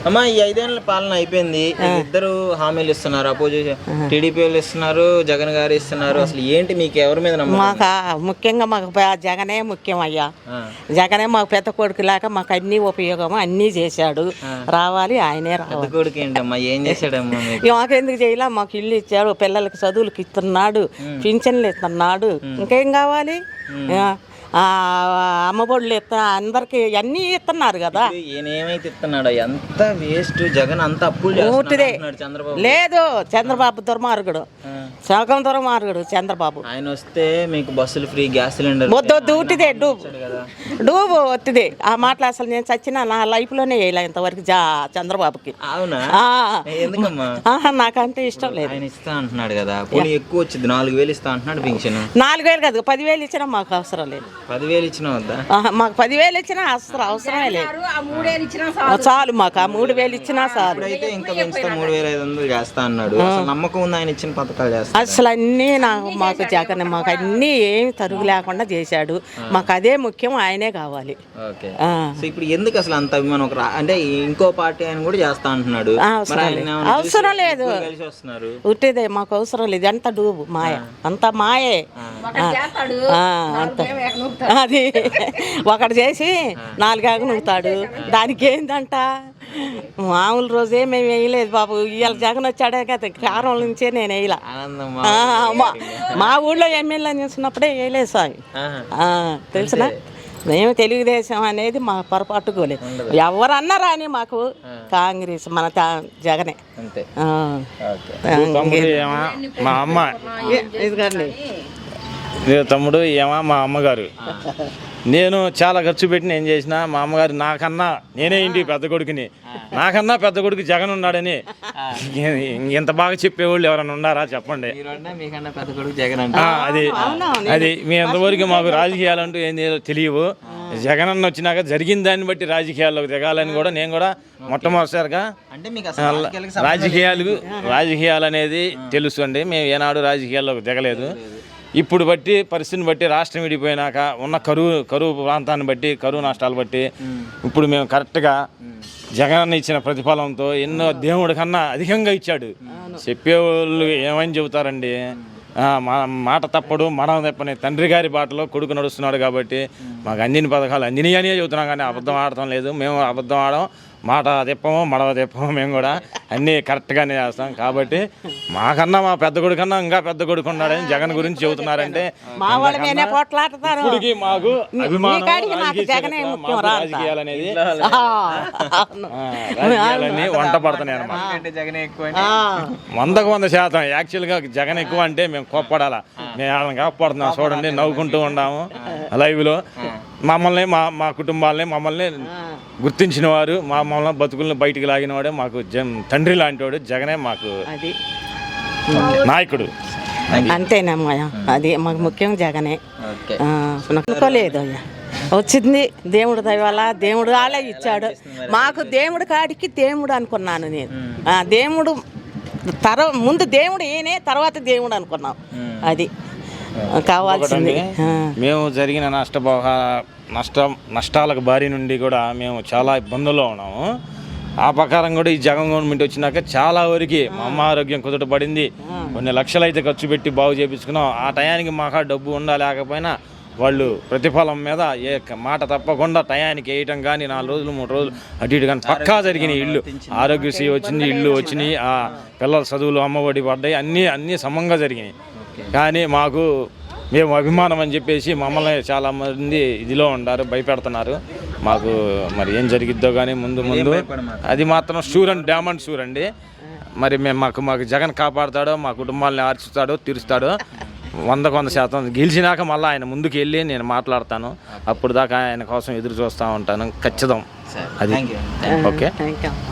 అమ్మా ఈ 5 ఏళ్ల పాలన అయిపోయింది, ఇద్దరు హామీలు ఇస్తున్నారు, అపోజిషన్ టీడీపీ వాళ్ళు ఇస్తున్నారు, జగన్ గారు ఇస్తున్నారు. అసలు ఏంటి మీకు ఎవరి మీద నమ్మకం? మాకు ముఖ్యంగా మాకు జగనే ముఖ్యం అయ్యా. జగనే మాకు పెద్ద కొడుకు లాగా మాకు అన్ని ఉపయోగం అన్నీ చేశాడు. రావాలి, ఆయనే రావాలి. పెద్ద కొడుకు ఏంటమ్మా, ఏం చేశాడమ్మా? మాకెందుకు చేయాల, మాకు ఇల్లు ఇచ్చాడు, పిల్లలకి చదువులకి ఇస్తున్నాడు, పింఛన్లు ఇస్తున్నాడు, ఇంకేం కావాలి? అమ్మబొడులు అందరికి అన్నీ ఇస్తున్నారు కదా. ఈయన ఏమైతే ఇస్తున్నాడు ఎంత వేస్ట్. జగన్ అంత అప్పులు చేస్తున్నాడు. చంద్రబాబు లేదు, చంద్రబాబు దుర్మార్గుడు, సగం దుర్మార్గుడు చంద్రబాబు. ఆయన వస్తే మీకు బస్సులు ఫ్రీ, గ్యాస్ సిలిండర్ వద్దు ఉట్టిదే, డూబు వద్దుదే. ఆ మాటలు అసలు నేను చచ్చినా నా లైఫ్ లోనే వేయలే ఇంతవరకు చంద్రబాబుకి. అవునా? ఎందుకమ్మా? నాకంటే ఇష్టం లేదు. ఆయన ఇస్తా అంటున్నాడు కదా, పోనీ ఎక్కువ వచ్చింది, 4,000 ఇస్తా అంటున్నాడు పింఛన్. 4,000 కాదు, 10,000 ఇచ్చినా మాకు అవసరం లేదు. 10,000 ఇచ్చినా వద్దా? మాకు 10,000 ఇచ్చినా అవసరమే లేదు, చాలు మాకు. ఆ 3,000 ఇచ్చినా చాలు. అయితే ఇంకా పెంచుతా 3,500 చేస్తా అన్నాడు. అసలు నమ్మకం ఉంది ఆయన ఇచ్చిన పథకాలు చేస్తా? అసలు అన్నీ మాకు జగన్ మాకు అన్నీ ఏమి తరుగు లేకుండా చేశాడు. మాకు అదే ముఖ్యం, ఆయనే కావాలి. ఓకే. సో ఇప్పుడు ఎందుకు అసలు అంత అభిమానం? అంటే ఇంకో పార్టీ ఆయన కూడా చేస్తా అంటున్నాడు. అవసరం లేదు, ఉట్టిదే మాకు అవసరం లేదు. ఎంత డూబు మాయ, అంత మాయే. అది ఒకటి చేసి 4 నూగుతాడు, దానికి ఏందంట? మామూలు రోజే మేము వేయలేదు బాబు. ఇవాళ జగన్ వచ్చాడే కదా, కారం నుంచే నేను వేయలే. మా ఊళ్ళో ఎమ్మెల్యే చేసినప్పుడే వేయలేదు స్వామి, తెలిసిన. మేము తెలుగుదేశం అనేది మా పొరపాటుకోలేదు. ఎవరన్నా రాని మాకు కాంగ్రెస్, మన జగనే. మా అమ్మ ఇదిగండి తమ్ముడు, ఏమా మా అమ్మగారు. నేను చాలా ఖర్చు పెట్టి నేను చేసిన. మా అమ్మగారు నాకన్నా, నేనే ఇంటికి పెద్ద కొడుకుని, నాకన్నా పెద్ద కొడుకు జగన్ ఉన్నాడని ఇంత బాగా చెప్పేవాళ్ళు ఎవరైనా ఉన్నారా చెప్పండి? అది మీ ఎంతవరకు మాకు రాజకీయాలంటూ ఏం తెలియవు. జగన్ అన్న వచ్చినాక జరిగిన దాన్ని బట్టి రాజకీయాల్లోకి దిగాలని కూడా నేను కూడా మొట్టమొదటిసారిగా రాజకీయాలు అనేది తెలుసు అండి. మేము ఏనాడు రాజకీయాల్లోకి దిగలేదు. ఇప్పుడు బట్టి పరిస్థితిని బట్టి, రాష్ట్రం విడిపోయినాక ఉన్న కరువు ప్రాంతాన్ని బట్టి, కరువు నష్టాలు బట్టి ఇప్పుడు మేము కరెక్ట్గా జగన్ ఇచ్చిన ప్రతిఫలంతో ఎన్నో దేవుడి కన్నా అధికంగా ఇచ్చాడు. చెప్పేవాళ్ళు ఏమని చెబుతారండి? మాట తప్పడు, మనం తప్పని తండ్రి గారి బాటలో కొడుకు నడుస్తున్నాడు కాబట్టి మాకు అందిన పథకాలు అందినాయి అనే చెబుతున్నాం, కానీ అబద్ధం ఆడటం లేదు. మేము అబద్ధం ఆడడం, మాట తిప్పము, మడవ తిప్పము. మేము కూడా అన్నీ కరెక్ట్గానే చేస్తాం. కాబట్టి మాకన్నా మా పెద్ద కొడుకు కన్నా ఇంకా పెద్ద కొడుకు ఉన్నాడని జగన్ గురించి చెబుతున్నారంటే ఇప్పటికి మాకు అభిమానం. రాజకీయాలనేది రాజకీయాలన్నీ వంట పడుతున్నాయి అన్నమాట. 100% యాక్చువల్గా జగన్ ఎక్కువ అంటే మేము కోప్పడాలా, మేము వాళ్ళని కాపాడుతున్నాం. చూడండి, నవ్వుకుంటూ ఉన్నాము లైవ్లో. మమ్మల్ని మా కుటుంబాలని మమ్మల్ని గుర్తించిన వారు, మమ్మల్ని బతుకులను బయటికి లాగిన వాడే మాకు తండ్రి లాంటి వాడు. జగనే మాకు నాయకుడు. అంతేనమ్మా, అది మాకు ముఖ్యం జగనే. అనుకోలేదు అయ్యా, వచ్చింది దేవుడు దయవల్ల. దేవుడు అలా ఇచ్చాడు మాకు. దేవుడు కాడికి దేవుడు అనుకున్నాను నేను. దేవుడు ముందు దేవుడు ఈయనే, తర్వాత దేవుడు అనుకున్నాం. అది కావాల్సింది. మేము జరిగిన నష్టాలకు బారి నుండి కూడా మేము చాలా ఇబ్బందుల్లో ఉన్నాము. ఆ ప్రకారం కూడా ఈ జగన్ గవర్నమెంట్ వచ్చినాక చాలా వరకు మా అమ్మ ఆరోగ్యం కుదుటపడింది. కొన్ని లక్షలు అయితే ఖర్చు పెట్టి బాగు చేయించుకున్నాం. ఆ టయానికి మాకు డబ్బు ఉండా లేకపోయినా వాళ్ళు ప్రతిఫలం మీద మాట తప్పకుండా టయానికి వేయటం కానీ 4 రోజులు 3 రోజులు అటు ఇటు కానీ పక్కా జరిగినాయి. ఇల్లు ఆరోగ్యశ్రీ వచ్చింది, ఇల్లు వచ్చినాయి, ఆ పిల్లల చదువులు అమ్మఒడి పడ్డాయి, అన్నీ సమంగా జరిగినాయి. కానీ మేము అభిమానం అని చెప్పేసి మమ్మల్ని చాలామంది ఇదిలో ఉంటారు, భయపెడుతున్నారు. మాకు మరి ఏం జరిగిద్దో కానీ ముందు అది మాత్రం షూర్ అండ్ డామండ్ షూర్ అండి. మరి మాకు జగన్ కాపాడుతాడో, మా కుటుంబాలని ఆర్చుతాడో, తీరుస్తాడో 100% గెలిచినాక మళ్ళీ ఆయన ముందుకు వెళ్ళి నేను మాట్లాడతాను. అప్పుడు దాకా ఆయన కోసం ఎదురు చూస్తూ ఉంటాను ఖచ్చితం. అది ఓకే.